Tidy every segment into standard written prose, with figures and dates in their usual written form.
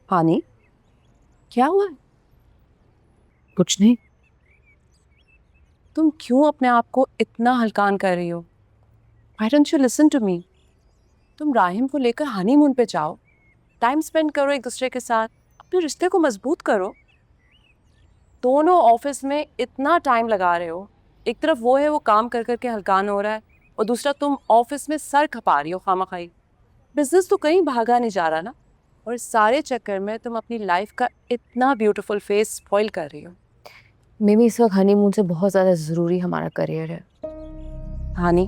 हानि, क्या हुआ है? कुछ नहीं। तुम क्यों अपने आप को इतना हल्कान कर रही हो? Why don't you listen to me? तुम राहिम को लेकर हनीमून पे जाओ, टाइम स्पेंड करो एक दूसरे के साथ, अपने रिश्ते को मजबूत करो। दोनों ऑफिस में इतना टाइम लगा रहे हो, एक तरफ वो है वो काम कर करके हल्कान हो रहा है, और दूसरा तुम ऑफिस में सर खपा रही हो खामखाई। बिजनेस तो कहीं भागा नहीं जा रहा ना, और इस सारे चक्कर में तुम अपनी लाइफ का इतना ब्यूटीफुल फेस स्पॉइल कर रही हो। मिमी, इस वक्त हनीमून से बहुत ज्यादा जरूरी हमारा करियर है। हानि,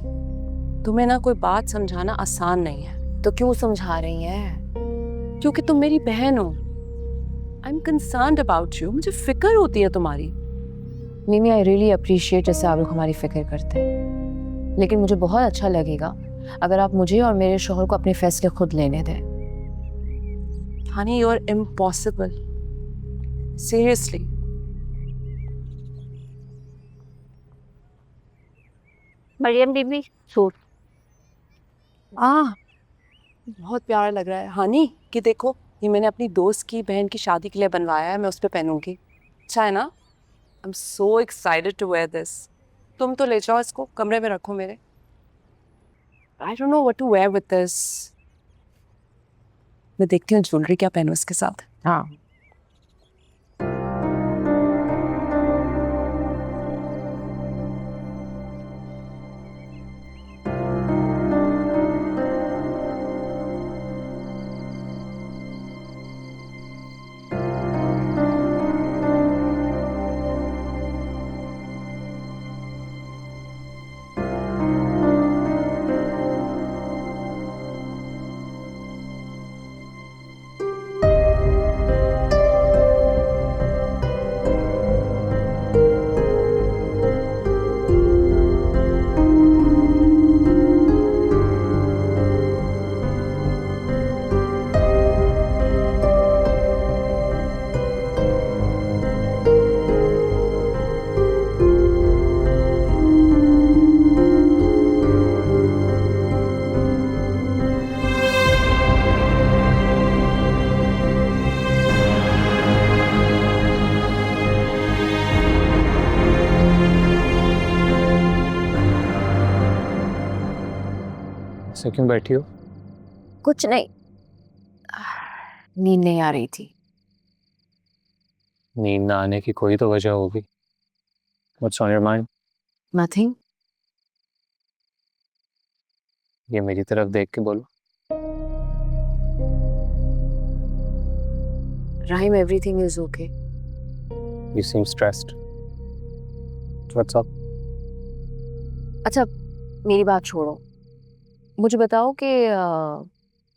तुम्हें ना कोई बात समझाना आसान नहीं है। तो क्यों समझा रही हैं? क्योंकि तुम मेरी बहन हो। I am concerned about you, मुझे फिक्र होती है तुम्हारी। मिमी, आई रियली अप्रिशिएट जैसे आप लोग हमारी फिक्र करते हैं, लेकिन मुझे बहुत अच्छा लगेगा अगर आप मुझे और मेरे शोहर को अपने फैसले खुद लेने दें। हानि, you are impossible, seriously. Maryam Bibi, suit. बहुत प्यारा लग रहा है हानि, कि देखो ये मैंने अपनी दोस्त की बहन की शादी के लिए बनवाया है, मैं उस पर पहनूंगी। अच्छा है ना? I am so excited to wear this. तुम तो ले जाओ इसको, कमरे में रखो मेरे। I don't know what to wear with this. मैं देखती हूँ ज्वेलरी क्या पहनूं इसके साथ। हाँ। ऐसे क्यों बैठी हो? कुछ नहीं, नींद नहीं आ रही थी। नींद ना आने की कोई तो वजह होगी। What's on your mind? Nothing. ये मेरी तरफ देख के बोलो। Rahim, everything is okay. You seem stressed. What's up? अच्छा, मेरी बात छोड़ो, मुझे बताओ कि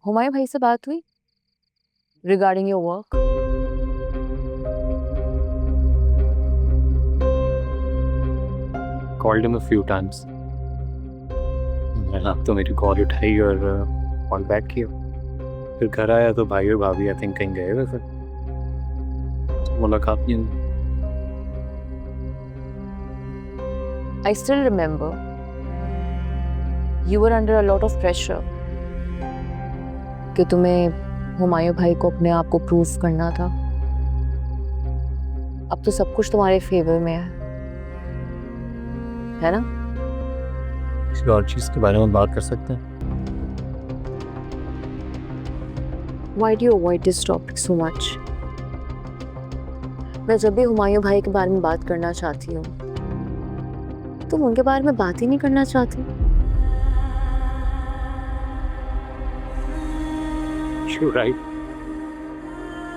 हुमायूं भाई से बात हुई regarding your work? Called him a few times. आप तो मेरी कॉल उठाई और कॉल बैक किया। फिर घर आया तो भाई और भाभी आई थिंक कहीं गए हुए थे, मुलाकात नहीं हुई। I still remember you were under a lot of pressure कि तुम्हें हुमायूं भाई को अपने आप को प्रूफ करना था। अब तो सब कुछ तुम्हारे फेवर में है ना? किसी और चीज़ के बारे में बात कर सकते हैं? Why do you avoid this topic so much? मैं जब भी हुमायूं भाई के बारे में बात करना चाहती हूँ, तुम उनके बारे में बात ही नहीं करना चाहती। You're right.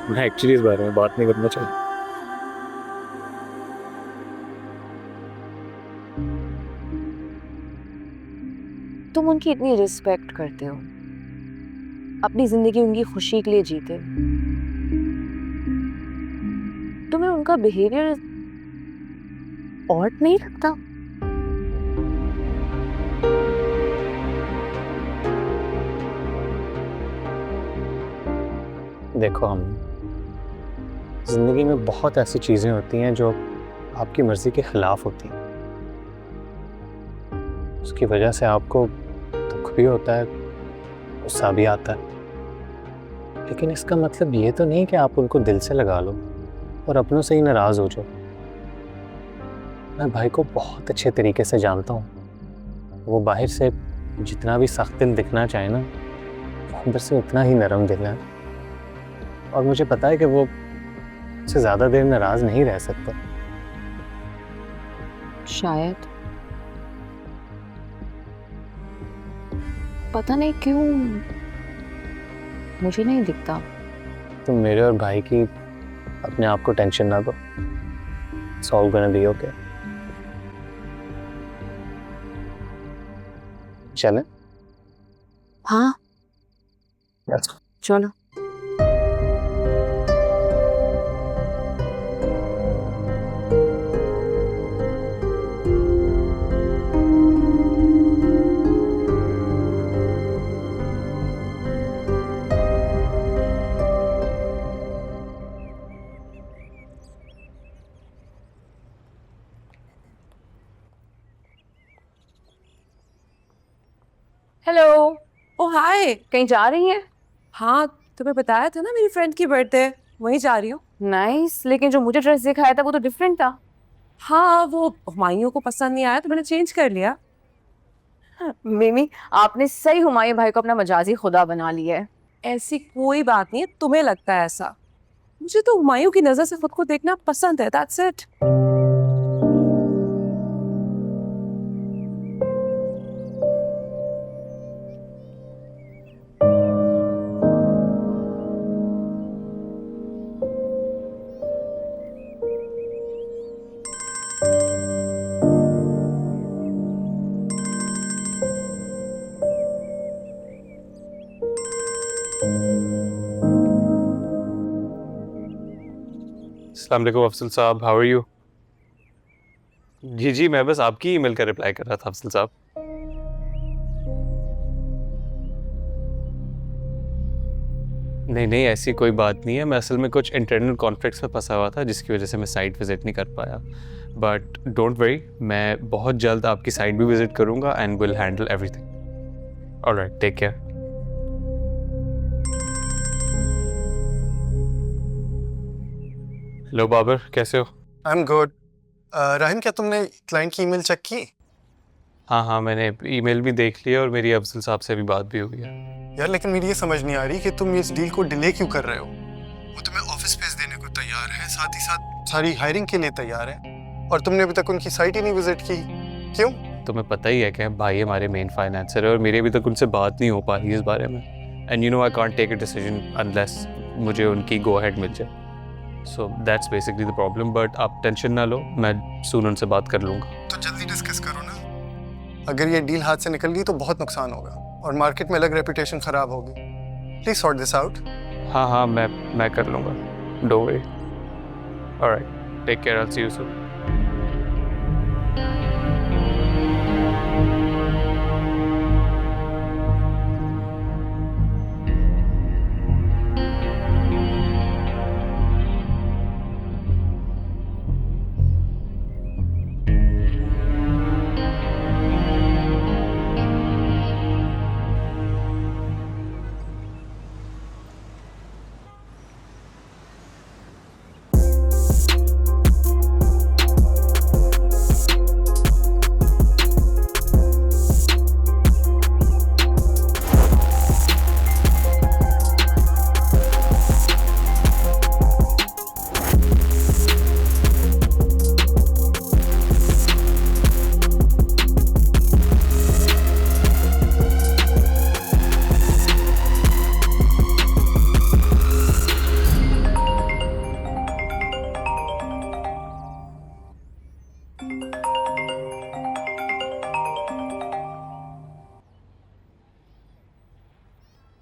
मैं एक्चुअली इस बारे में बात नहीं करना चाहता। तुम उनकी इतनी रिस्पेक्ट करते हो, अपनी जिंदगी उनकी खुशी के लिए जीते हो, तुम्हें उनका बिहेवियर ऑड नहीं लगता? देखो, हम जिंदगी में बहुत ऐसी चीजें होती हैं जो आपकी मर्जी के खिलाफ होती हैं। उसकी वजह से आपको दुख भी होता है, गुस्सा भी आता है, लेकिन इसका मतलब ये तो नहीं कि आप उनको दिल से लगा लो और अपनों से ही नाराज़ हो जाओ। मैं भाई को बहुत अच्छे तरीके से जानता हूँ। वो बाहर से जितना भी सख्त दिल दिखना चाहे ना, वो अंदर से उतना ही नरम दिल है। और मुझे पता है कि वो उससे ज़्यादा देर नाराज़ नहीं रह सकता। शायद, पता नहीं क्यों मुझे नहीं दिखता। तुम मेरे और भाई की अपने आप को टेंशन ना दो। It's all gonna be okay. चलें? हाँ Let's go. चलो। हेलो, ओ हाय। कहीं जा रही हैं? हाँ, तुम्हें बताया था ना मेरी फ्रेंड की बर्थडे, वहीं जा रही हूँ। नाइस, लेकिन जो मुझे ड्रेस दिखाया था वो तो डिफरेंट था। हाँ, वो हुमायूं को पसंद नहीं आया तो मैंने चेंज कर लिया। मिमी, आपने सही हुमायूं भाई को अपना मजाजी खुदा बना लिया है। ऐसी कोई बात नहीं है, तुम्हें लगता है ऐसा। मुझे तो हुमायूं की नजर से खुद को देखना पसंद है, दैट्स इट। अस्सलाम वालेकुम अफसल साहब, हाउ आर यू? जी, मैं बस आपकी ईमेल का रिप्लाई कर रहा था अफसल साहब। नहीं, ऐसी कोई बात नहीं है। मैं असल में कुछ इंटरनल कॉन्फ्लिक्ट्स में फंसा हुआ था जिसकी वजह से मैं साइट विज़िट नहीं कर पाया। बट डोंट वरी, मैं बहुत जल्द आपकी साइट भी विज़िट करूँगा and will handle everything. Alright, take care. Hello Babar, कैसे हो? I am good. राहिम, क्या तुमने क्लाइंट की ईमेल चेक की? हाँ, मैंने ईमेल भी देख लिया और मेरी अफसल साहब से भी बात भी हुई है। यार, लेकिन मेरी ये समझ नहीं आ रही कि तुम इस डील को डिले क्यों कर रहे हो। वो तुम्हें ऑफिस स्पेस देने को तैयार है, साथ ही साथ सारी हायरिंग के लिए तैयार है, और तुमने अभी तक उनकी साइट ही नहीं विजिट की। क्यों? तुम्हें पता ही है कि भाई हमारे मेन फाइनेंसर है और मेरी अभी तक उनसे बात नहीं हो पा रही है इस बारे में। And you know I can't take a decision unless मुझे उनकी गो अहेड मिल जाए। So that's basically the problem. But आप टेंशन ना लो, मैं सून उनसे बात कर लूँगा। तो जल्दी डिस्कस करो ना। अगर ये डील हाथ से निकल गई तो बहुत नुकसान होगा और मार्केट में अलग रेपुटेशन खराब होगी। Please sort this out. हाँ, मैं कर लूँगा, don't worry. Alright, take care, I will see you soon.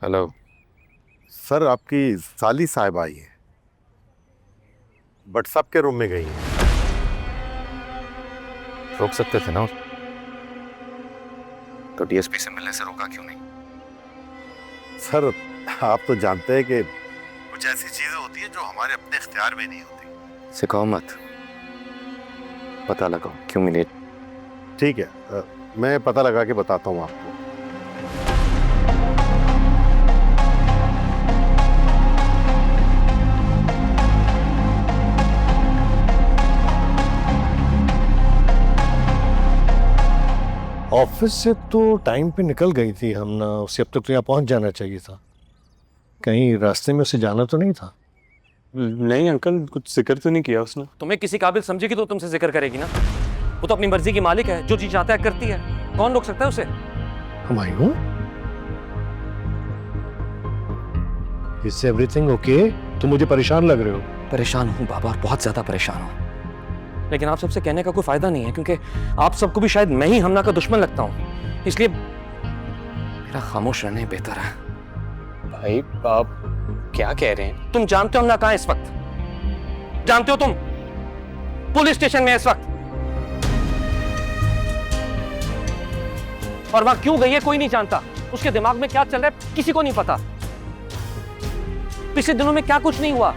Hello sir, आपकी साली साहब आई है बट सबके रूम में गई है। रोक सकते थे ना, तो डीएसपी से मिलने से रोका क्यों नहीं? सर, आप तो जानते हैं कि कुछ ऐसी चीजें होती हैं जो हमारे अपने इख्तियार में नहीं होती। सिखाओ मत, पता लगाओ क्यों मिले। ठीक है, मैं पता लगा के बताता हूँ आपको। ऑफिस से तो टाइम पे निकल गई थी हम ना, उसे अब तक तो यहाँ पहुँच जाना चाहिए था। कहीं रास्ते में उसे जाना तो नहीं था? नहीं अंकल, कुछ जिक्र तो नहीं किया उसने। तुम्हें किसी काबिल समझेगी तो तुमसे जिक्र करेगी ना। वो तो अपनी मर्जी की मालिक है, जो चीज चाहता है करती है, कौन रोक सकता है उसे? Humayun, is everything okay? तुम मुझे परेशान लग रहे हो। परेशान हूँ बाबा, और बहुत ज्यादा परेशान हूँ, लेकिन आप सबसे कहने का कोई फायदा नहीं है, क्योंकि आप सबको भी शायद मैं ही हमना का दुश्मन लगता हूँ, इसलिए मेरा खामोश रहना ही बेहतर है। भाई आप क्या कह रहे हैं? तुम जानते हो हमना कहाँ है इस वक्त? जानते हो तुम? पुलिस स्टेशन में है इस वक्त। और वहां क्यों गई है कोई नहीं जानता, उसके दिमाग में क्या चल रहा है किसी को नहीं पता। पिछले दिनों में क्या कुछ नहीं हुआ,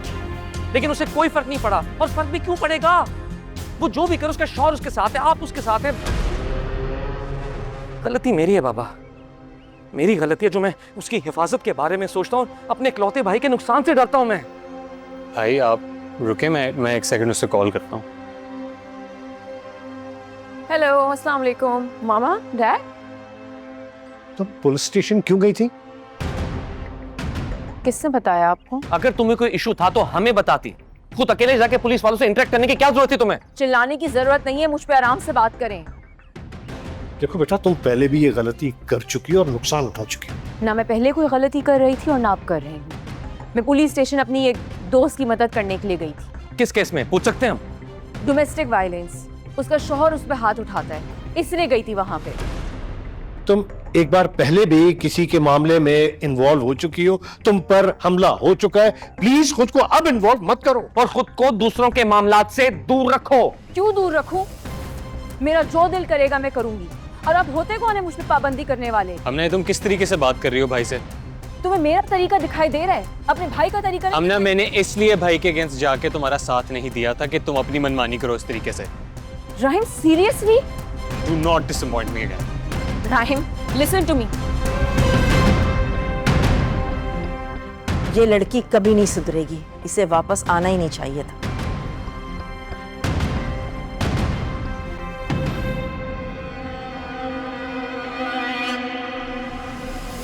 लेकिन उसे कोई फर्क नहीं पड़ा, और फर्क भी क्यों पड़ेगा? वो जो भी करे उसका शौहर उसके साथ है, आप उसके साथ है। गलती मेरी है बाबा, मेरी गलती है जो मैं उसकी हिफाजत के बारे में सोचता हूँ, अपने इकलौते भाई के नुकसान से डरता हूँ मैं। भाई आप रुके, मैं एक सेकंड उससे कॉल करता हूँ। हेलो, अस्सलाम वालेकुम। मामा, डैड? तो पुलिस स्टेशन क्यों गई थी? किसने बताया आपको? अगर तुम्हें कोई इशू था तो हमें बताती, खुद अकेले जाके पुलिस वालों से इंटरेक्ट करने की क्या जरूरत थी तुम्हें? चिल्लाने की जरूरत नहीं है, मुझ पे आराम से बात करें। देखो बेटा, तुम पहले भी ये गलती कर चुकी हो और नुकसान उठा चुकी हो। ना मैं पहले कोई गलती कर रही थी और ना अब कर रही हूँ। मैं पुलिस स्टेशन अपनी एक दोस्त की मदद करने के लिए गई थी। किस केस में पूछ सकते हैं हम? डोमेस्टिक वायलेंस, उसका शौहर उस पर हाथ उठाता है, इसलिए गई थी वहां पे। तुम एक बार पहले भी किसी के मामले में इन्वॉल्व हो चुकी हो, तुम पर हमला हो चुका है। प्लीज खुद को अब इन्वॉल्व मत करो और खुद को दूसरों के मामलात से दूर रखो। क्यों दूर रखूं? मेरा जो दिल करेगा मैं करूंगी, और अब होते कौन है मुझ पे पाबंदी करने वाले? हमने, तुम किस तरीके से बात कर रही हो भाई से? तुम्हें मेरा तरीका दिखाई दे रहा है, अपने भाई का तरीका नहीं? हमने, मैंने इसलिए भाई के अगेंस्ट जाके तुम्हारा साथ नहीं दिया था कि तुम अपनी मनमानी करो इस तरीके से। Rahim, seriously? Do not disappoint me again. Rahim, listen to me. ये लड़की कभी नहीं सुधरेगी, इसे वापस आना ही नहीं चाहिए था।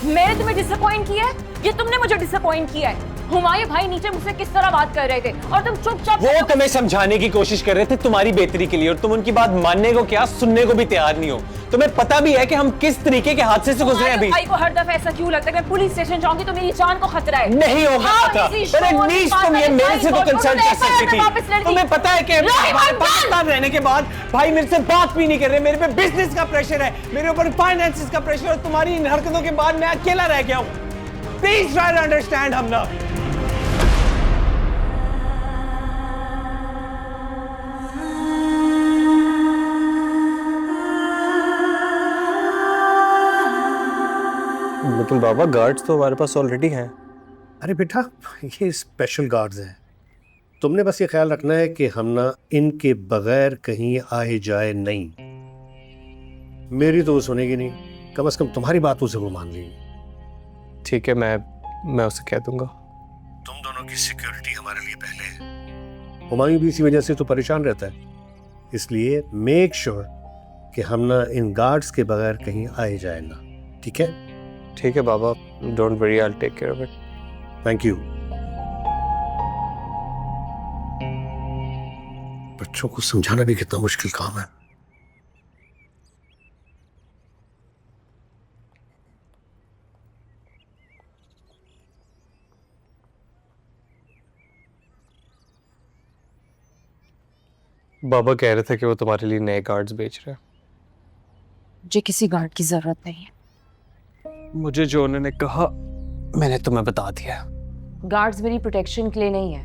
मैंने तुम्हें डिसअपॉइंट किया है? ये तुमने मुझे डिसअपॉइंट किया है। हुमायूं भाई नीचे मुझसे किस तरह बात कर रहे थे और तुम चुपचाप। वो तुम्हें समझाने की कोशिश कर रहे थे तुम्हारी बेहतरी के लिए, और तुम उनकी बात मानने को क्या, सुनने को भी तैयार नहीं हो। तुम्हें पता भी है कि हम किस तरीके के हादसे से गुजरे अभी। भाई को हर दफा ऐसा क्यों लगता है कि मैं पुलिस स्टेशन जाऊंगी तो मेरी जान को खतरा है? नहीं होगा खतरा, पर एटलीस्ट तुम ये मेरे से तो कंसल्ट कर सकती थी। तुम्हें पता है कि पाकिस्तान रहने के बाद भाई मेरे से बात भी नहीं कर रहे, मेरे पे बिजनेस का प्रेशर है, मेरे ऊपर फाइनेंसेस का प्रेशर, और तुम्हारी इन हरकतों के बाद मैं अकेला रह गया हूँ। प्लीज ट्राई टू अंडरस्टैंड हमना। लेकिन बाबा गार्ड्स तो हमारे पास ऑलरेडी हैं। अरे बेटा, ये स्पेशल गार्ड्स हैं। तुमने बस ये ख्याल रखना है कि हमना इनके बगैर कहीं आए जाए नहीं। मेरी तो वो सुनेगी नहीं, कम से कम तुम्हारी बात उसे वो मान लेगी। ठीक है, मैं उसे कह दूंगा। तुम दोनों की सिक्योरिटी हमारे लिए पहले है। हुमायूं भी इसी वजह से तो परेशान रहता है, इसलिए मेक श्योर कि हमना इन गार्ड्स के बगैर कहीं आए जाए ना। ठीक है? ठीक है बाबा, don't worry, I will take care of it. Thank you. बच्चों को समझाना भी कितना मुश्किल काम है। बाबा कह रहे थे कि वो तुम्हारे लिए नए गार्ड्स बेच रहे हैं। मुझे किसी गार्ड की जरूरत नहीं है। मुझे जो उन्होंने कहा मैंने तुम्हें बता दिया। गार्ड्स मेरी प्रोटेक्शन के लिए नहीं है,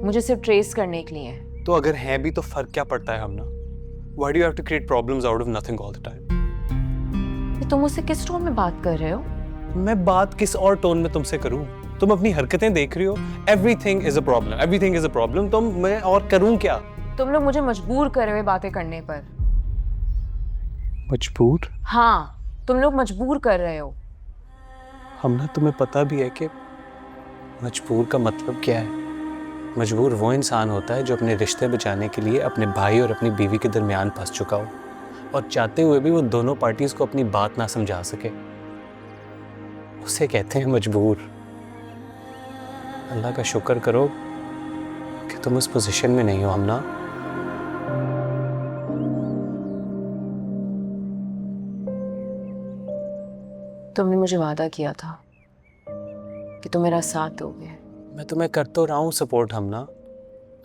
मुझे सिर्फ ट्रेस करने के लिए है। तो अगर है भी तो फर्क क्या पड़ता है हमना? Why do you have to create problems out of nothing all the time? तुम मुझसे किस टोन में बात कर रहे हो? मैं बात किस और टोन में तुमसे करूं? तुम अपनी हरकतें देख रही हो। Everything is a problem. Everything is a problem. तो मैं और करूं क्या? तुम लोग मुझे मजबूर कर रहे हो बातें करने पर। मजबूर? हाँ, तुम लोग मजबूर कर रहे हो। हमना तुम्हें पता भी है कि मजबूर का मतलब क्या है? मजबूर वो इंसान होता है जो अपने रिश्ते बचाने के लिए अपने भाई और अपनी बीवी के दरमियान फंस चुका हो। और चाहते हुए भी वो दोनों पार्टीज को अपनी बात ना समझा सके। उसे कहते हैं मजबूर। अल्लाह का शुक्र करो कि तुम उस पोजीशन में नहीं हो हमना। तुमने मुझे वादा किया था कि तुम मेरा साथ दोगे। मैं तुम्हें कर तो रहा हूँ support Hamna.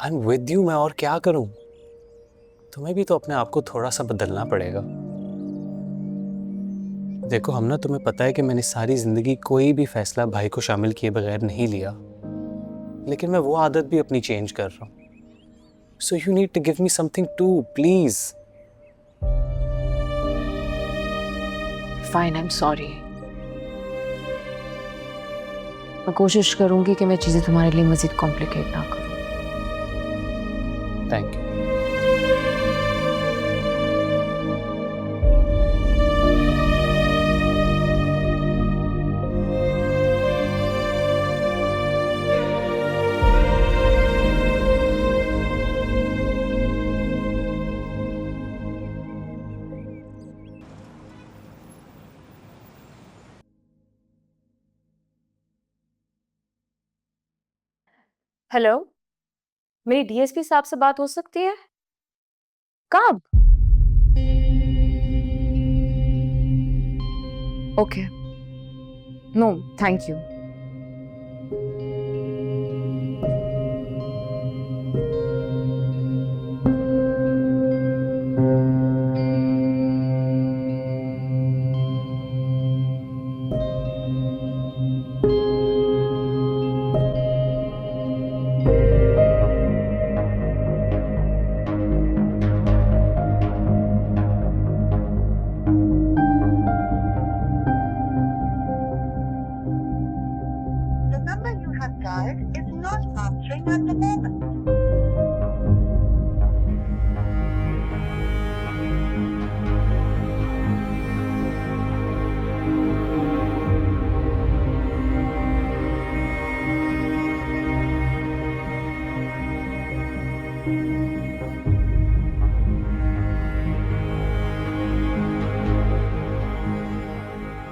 I am with you. मैं और क्या करूं? तुम्हें भी तो अपने आप को थोड़ा सा बदलना पड़ेगा। देखो हमना, तुम्हें पता है कि मैंने सारी जिंदगी कोई भी फैसला भाई को शामिल किए बगैर नहीं लिया, लेकिन मैं वो आदत भी अपनी चेंज कर रहा हूँ। So you need to give me something too, please. Fine, I am sorry. मैं कोशिश करूंगी कि मैं चीजें तुम्हारे लिए मजीद कॉम्प्लिकेट ना करूं। Thank you. हेलो, मेरी डीएसपी साहब से बात हो सकती है? कब? Okay, no thank you. The number you have dialed is not answering at the moment.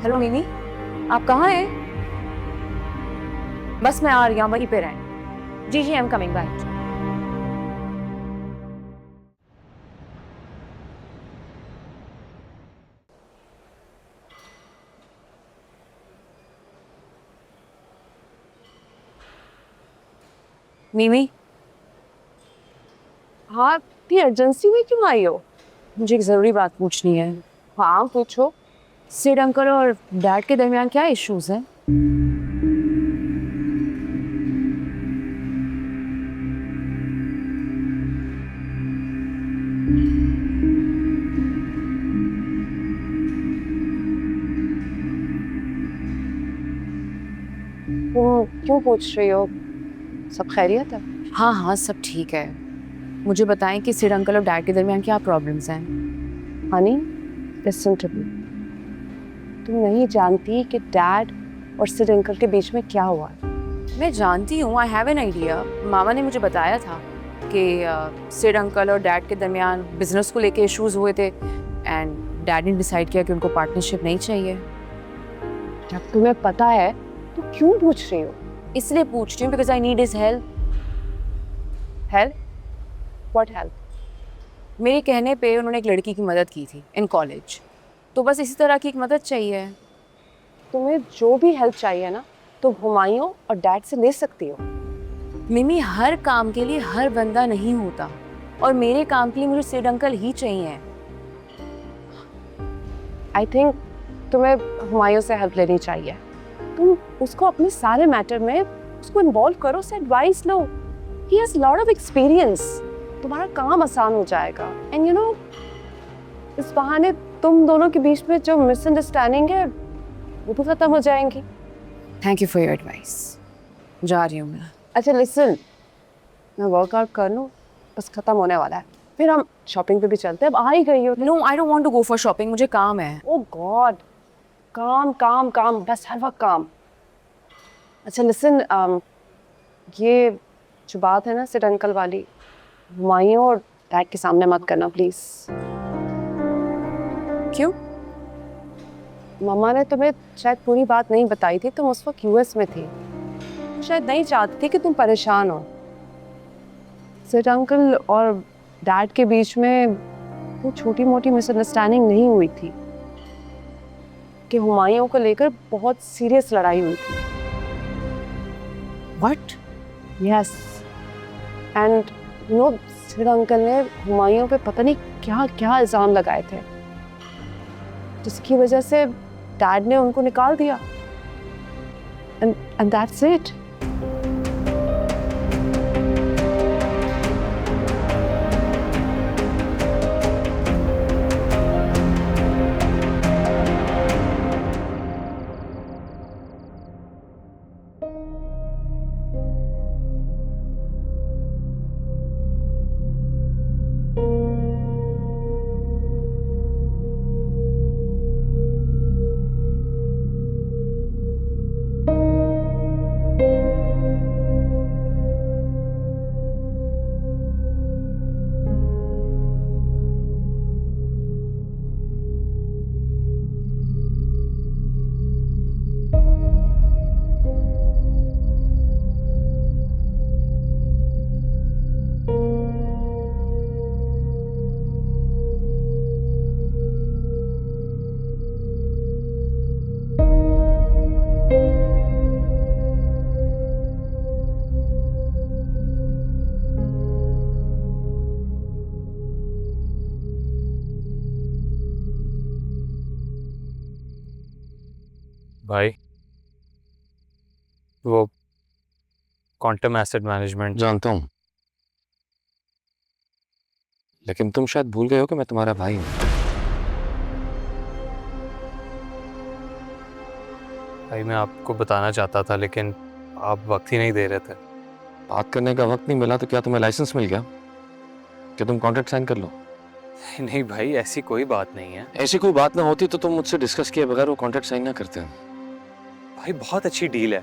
Hello मिमी, आप कहाँ हैं? बस मैं आ रही हूँ, वहीं पे रहें। जी आई एम कमिंग बैक। मिमी, हाँ, इतनी अर्जेंसी में क्यों आई हो? मुझे एक ज़रूरी बात पूछनी है। हाँ पूछो। सिड अंकल और डैड के दरमियान क्या इश्यूज हैं? तुम क्यों पूछ रही हो? सब खैरियत है? हाँ हाँ, सब ठीक है। मुझे बताएं कि सिड अंकल और डैड के दरमियान क्या प्रॉब्लम्स हैं? Honey, listen to me. तुम नहीं जानती कि डैड और सिड अंकल के बीच में क्या हुआ है। मैं जानती हूँ, आई हैव एन आइडिया। मामा ने मुझे बताया था कि सिड अंकल और डैड के दरमियान बिजनेस को लेके इश्यूज हुए थे एंड डैड ने डिसाइड किया कि उनको पार्टनरशिप नहीं चाहिए। जब तुम्हें पता है तो क्यों पूछ रही हो? इसलिए पूछ रही हूँ because I need his help. Help? What help? मेरे कहने पे उन्होंने एक लड़की की मदद की थी इन कॉलेज, तो बस इसी तरह की एक मदद चाहिए। तुम्हें जो भी हेल्प चाहिए ना, तुम हुमायूं और डैड से ले सकती हो। मिमी, हर काम के लिए हर बंदा नहीं होता, और मेरे काम के लिए मुझे सिड अंकल ही चाहिए। आई थिंक तुम्हें हुमायूं से हेल्प लेनी चाहिए। तुम उसको अपने सारे मैटर में उसको इन्वॉल्व करो, उससे advice low. He has lot of experience. तुम्हारा काम आसान हो जाएगा। एंड यू नो, इस बहाने तुम दोनों के बीच में जो मिसअंडरस्टैंडिंग है वो भी खत्म हो जाएंगी। Thank you for your advice. जा रही हूँ मैं। अच्छा लिसन, मैं वर्कआउट कर लूँ, बस खत्म होने वाला है, फिर हम शॉपिंग पे भी चलते हैं। अब आ ही गई हो। No, I don't want to go for shopping, मुझे काम है। ओह गॉड, काम काम काम, बस हर वक्त काम। अच्छा लिसन, ये जो बात है ना सिड अंकल वाली, हुमायूं और डैड के सामने मत करना प्लीज। क्यों? मम्मा ने तुम्हें शायद पूरी बात नहीं बताई थी, तुम उस वक्त यूएस में थी, शायद नहीं चाहती थी कि तुम परेशान हो। सिड अंकल और डैड के बीच में वो छोटी मोटी मिसअंडरस्टैंडिंग नहीं हुई थी कि हुमायूं को लेकर बहुत सीरियस लड़ाई हुई थी। What? Yes, and you know Sid uncle ने हुमायूं पे पता नहीं क्या क्या इल्ज़ाम लगाए थे, जिसकी वजह से डैड ने उनको निकाल दिया। And that's it. भाई वो क्वांटम एसेट मैनेजमेंट जानता हूँ, लेकिन तुम शायद भूल गए हो कि मैं तुम्हारा भाई हूँ। भाई मैं आपको बताना चाहता था लेकिन आप वक्त ही नहीं दे रहे थे। बात करने का वक्त नहीं मिला तो क्या तुम्हें लाइसेंस मिल गया कि तुम कॉन्ट्रैक्ट साइन कर लो? नहीं भाई, ऐसी कोई बात नहीं है। ऐसी कोई बात ना होती तो तुम मुझसे डिस्कस किए बगैर वो कॉन्ट्रैक्ट साइन ना करते। भाई बहुत अच्छी डील है।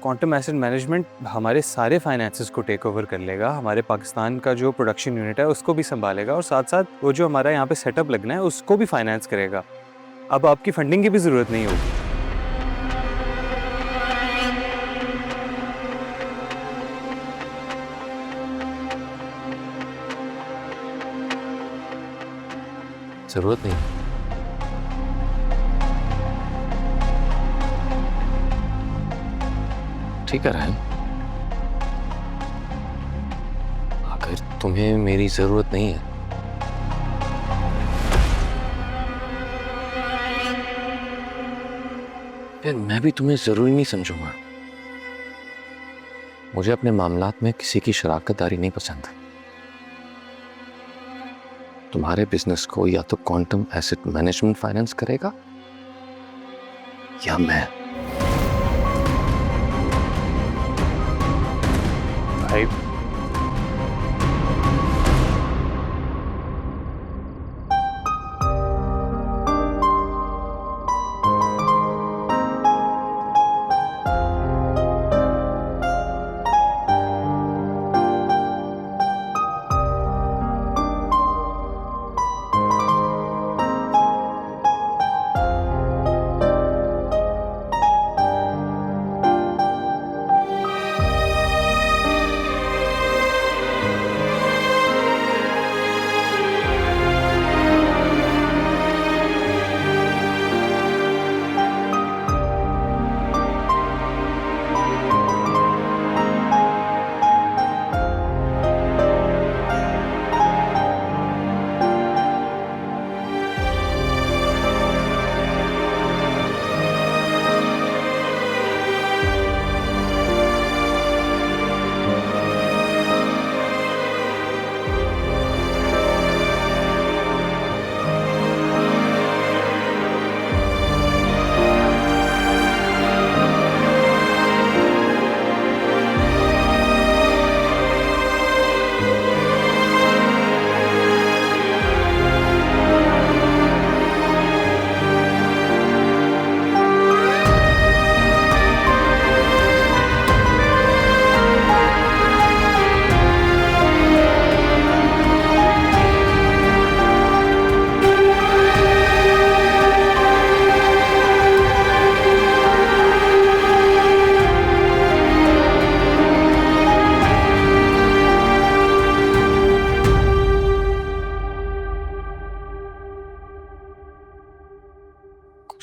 क्वांटम एसेट मैनेजमेंट हमारे सारे फाइनेंसेस को टेक ओवर कर लेगा, हमारे पाकिस्तान का जो प्रोडक्शन यूनिट है उसको भी संभालेगा और साथ साथ वो जो हमारा यहाँ पे सेटअप लगना है उसको भी फाइनेंस करेगा। अब आपकी फंडिंग की भी ज़रूरत नहीं होगी। जरूरत नहीं। ठीक है रहम, अगर तुम्हें मेरी जरूरत नहीं है फिर मैं भी तुम्हें जरूरी नहीं समझूंगा। मुझे अपने मामलात में किसी की शराकतदारी नहीं पसंद। तुम्हारे बिजनेस को या तो क्वांटम एसेट मैनेजमेंट फाइनेंस करेगा या मैं। भाई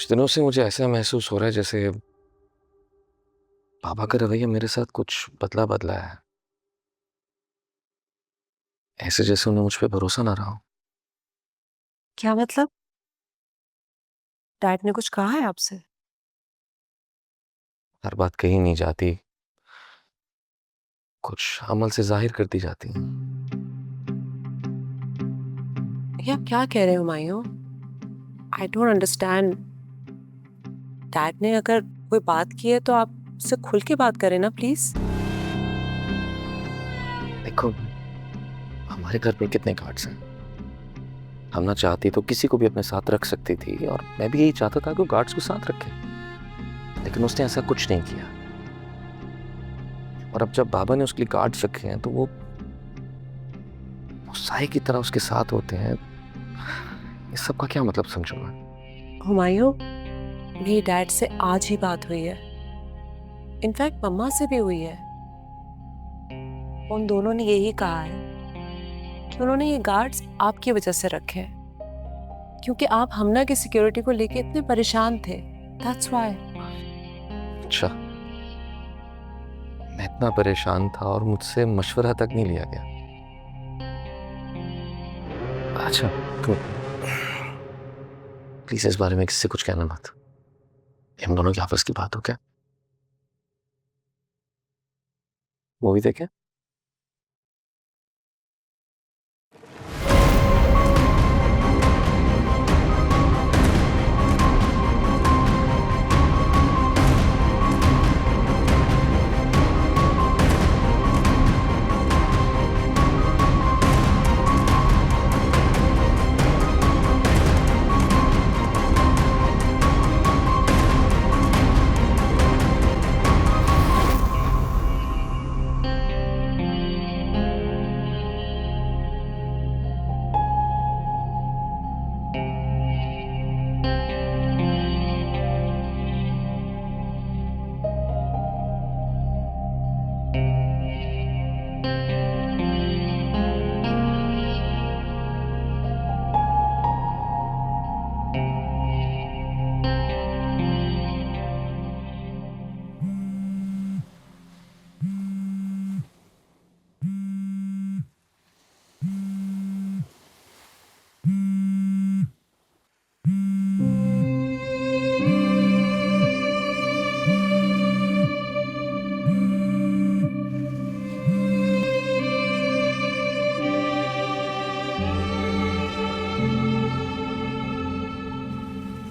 कुछ दिनों से मुझे ऐसा महसूस हो रहा है जैसे पापा का रवैया मेरे साथ कुछ बदला बदला है, ऐसे जैसे उन्हें मुझ पे भरोसा ना रहा हो। क्या मतलब? डैड ने कुछ कहा है आपसे? हर बात कही नहीं जाती, कुछ अमल से जाहिर कर दी जाती है। ये आप क्या कह रहे हो Humayun? I don't understand. Dad ने अगर कोई बात की है तो आप उससे खुल के बात करें ना प्लीज। देखो, हमारे घर पे कितने कार्ड्स हैं, हम ना चाहती तो किसी को भी अपने साथ रख सकती थी, और मैं भी यही चाहता था कि वो गार्ड्स को साथ रखे, लेकिन उसने ऐसा कुछ नहीं किया। और अब जब बाबा ने उसके लिए गार्ड्स रखे हैं तो वो साए की तरह उसके साथ होते हैं। इस सब का क्या मतलब समझूं मैं? हुमायूं, मेरी डैड से आज ही बात हुई है, इनफैक्ट मम्मा से भी हुई है। उन दोनों ने यही कहा है कि उन्होंने ये गार्ड्स आपकी वजह से रखे हैं, क्योंकि आप हमना की सिक्योरिटी को लेके इतने परेशान थे। That's why. अच्छा, मैं इतना परेशान था और मुझसे मशवरा तक नहीं लिया गया। अच्छा, तो प्लीज इस बारे में किसी से कुछ कहना मत। हम दोनों की आपस की बात हो क्या? मूवी देखें?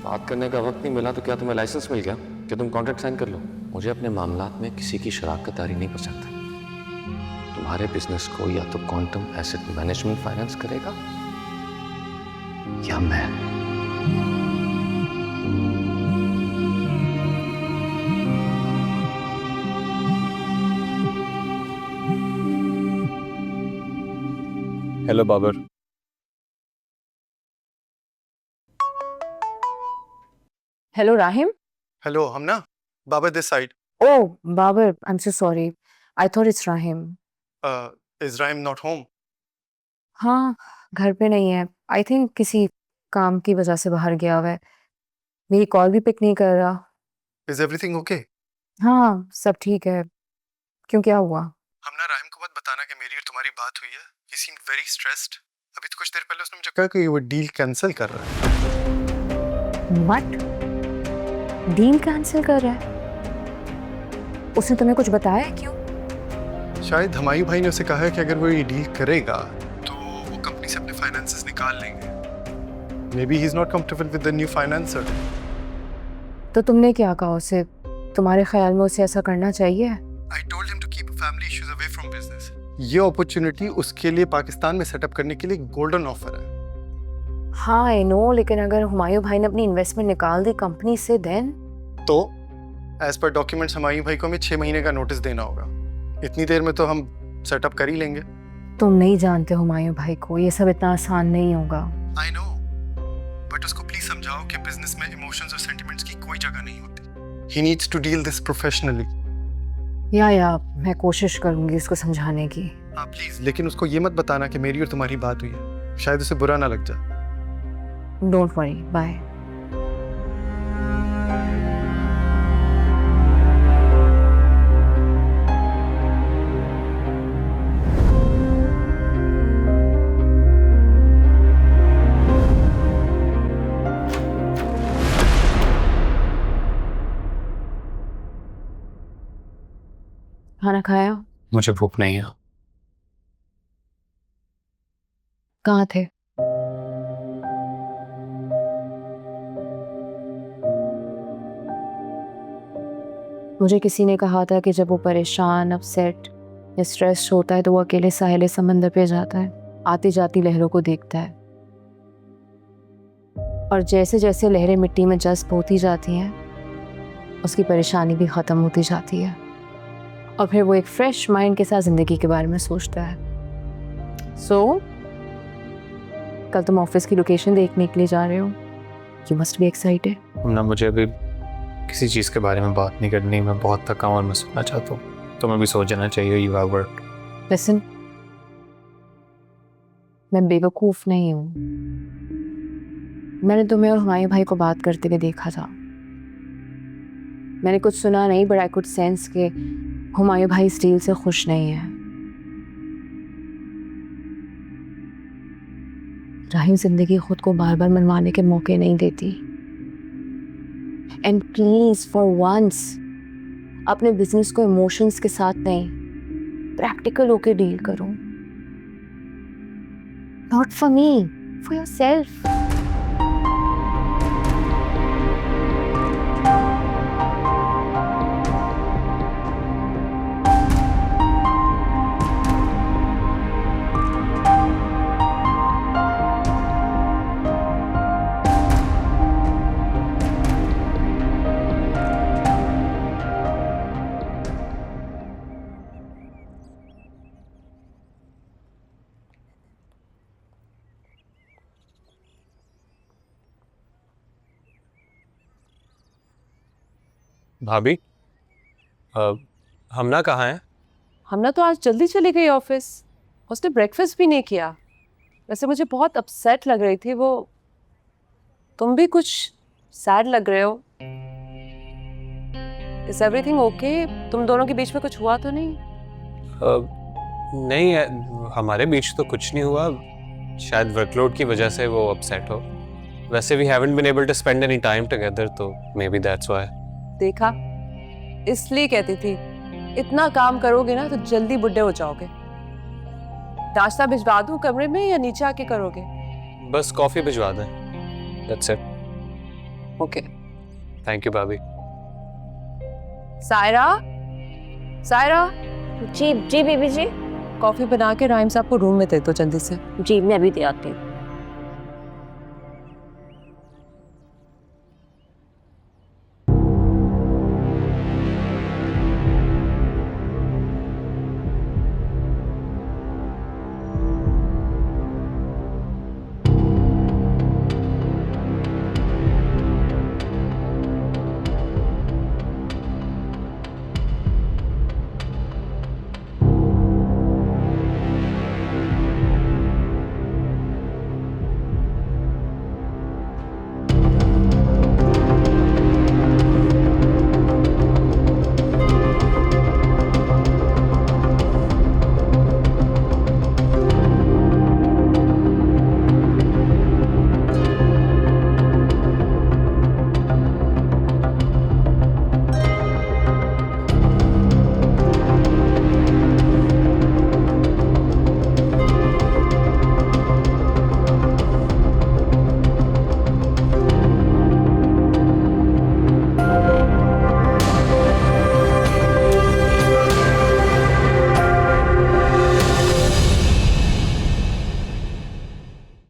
बात करने का वक्त नहीं मिला तो क्या तुम्हें लाइसेंस मिल गया कि तुम कॉन्ट्रैक्ट साइन कर लो? मुझे अपने मामलात में किसी की शराकतदारी नहीं पसंद। तुम्हारे बिजनेस को या तो क्वांटम एसेट मैनेजमेंट फाइनेंस करेगा या मैं। Hello Babar. Hello Rahim. Hello Hamna, Babar this side. Oh Babar, I am so sorry, I thought it's Rahim. Is Rahim not home? हाँ, घर पे नहीं है। आई थिंक किसी काम की वजह से बाहर गया हुआ है। मेरी कॉल भी पिक नहीं कर रहा। Is everything okay? हाँ, सब ठीक है। क्यों, क्या हुआ? हमना, राहिम को मत बताना कि मेरी और तुम्हारी बात हुई है। ही सीम्ड वेरी स्ट्रेस्ड। अभी तो कुछ देर पहले उसने मुझे कहा कि वो डील कैंसिल कर रहा है। व्हाट? डील कैंसिल कर रहा है? उसने तुम्हें कुछ बताया है? क्यों? शायद हमायूं भाई ने उसे कहा है कि अगर वो ये डील करेगा तो वो कंपनी से अपने फाइनेंसेस निकाल लेंगे। Maybe he is not comfortable with the new financer. तो तुमने क्या कहा उसे? तुम्हारे ख्याल में उसे ऐसा करना चाहिए? I told him to keep family issues away from business. ये अपॉर्चुनिटी उसके लिए पाकिस्तान में सेटअप करने के लिए गोल्डन ऑफर है। हाँ आई नो, लेकिन अगर हुमायूं भाई ने अपनी इन्वेस्टमेंट निकाल दी कंपनी से देन? तो एज पर डॉक्यूमेंट्स हमायूं भाई को हमें 6 महीने का नोटिस देना होगा। इतनी देर में तो हम सेटअप कर ही लेंगे। तुम नहीं जानते हुमायूं भाई को, ये सब इतना आसान नहीं होगा। आई नो, बट उसको प्लीज समझाओ कि बिजनेस में इमोशंस और सेंटिमेंट्स की कोई जगह नहीं होती। He needs to deal this professionally. या मैं कोशिश करूंगी उसको समझाने की। हाँ प्लीज, लेकिन उसको ये मत बताना कि मेरी और तुम्हारी बात हुई है। शायद उसे बुरा ना लग जाए। Don't worry, bye. खाना खाया? मुझे भूख नहीं है। कहाँ थे? मुझे किसी ने कहा था कि जब वो परेशान, अपसेट या स्ट्रेस होता है तो वो अकेले साहिल समंदर पे जाता है, आती जाती लहरों को देखता है, और जैसे जैसे लहरें मिट्टी में जज्ब होती जाती हैं उसकी परेशानी भी ख़त्म होती जाती है, और फिर वो एक फ्रेश माइंड के साथ ज़िंदगी के बारे में सोचता है। कल तुम ऑफिस की लोकेशन देखने के लिए जा रहे हो। You must be excited. ना, मुझे अभी किसी चीज़ के बारे में बात नहीं करनी। मैं बहुत थका हूं और मैं सोना चाहता हूँ। तुम्हें भी सो जाना चाहिए। You have work. लिसन, मैं बेवकूफ़ नहीं हूँ। मैंने तुम्हें और हुमायूं भाई को बात करते हुए देखा था। मैंने कुछ सुना नहीं, बट आई कुड सेंस के हुमायूं भाई इस डील से खुश नहीं है। राहिम जिंदगी खुद को बार बार मनवाने के मौके नहीं देती। एंड प्लीज फॉर वंस अपने बिजनेस को इमोशंस के साथ नहीं, प्रैक्टिकल होके डील करो। Not for me, for yourself. भाभी, हमना कहाँ है? हमने तो आज जल्दी चली गई ऑफिस। उसने ब्रेकफास्ट भी नहीं किया। वैसे मुझे बहुत अपसेट लग रही थी वो। तुम भी कुछ सैड लग रहे हो। Is everything okay? तुम दोनों के बीच में कुछ हुआ तो नहीं? नहीं, हमारे बीच तो कुछ नहीं हुआ। शायद वर्कलोड की वजह से वो अपसेट हो। वैसे we haven't been able to spend any time together, तो मे बी दैट्स व्हाई। देखा, इसलिए कहती थी इतना काम करोगे ना तो जल्दी बुढ़े हो जाओगे। नाश्ता भिजवा दूं कमरे में या नीचे आके करोगे? बस कॉफी भिजवा दें। That's it. Okay. Thank you भाभी। सायरा, सायरा, जी जी बीबी जी। कॉफी बना के राहिम साहब को रूम में दे दो जल्दी से। जी मैं अभी दे आती हूँ।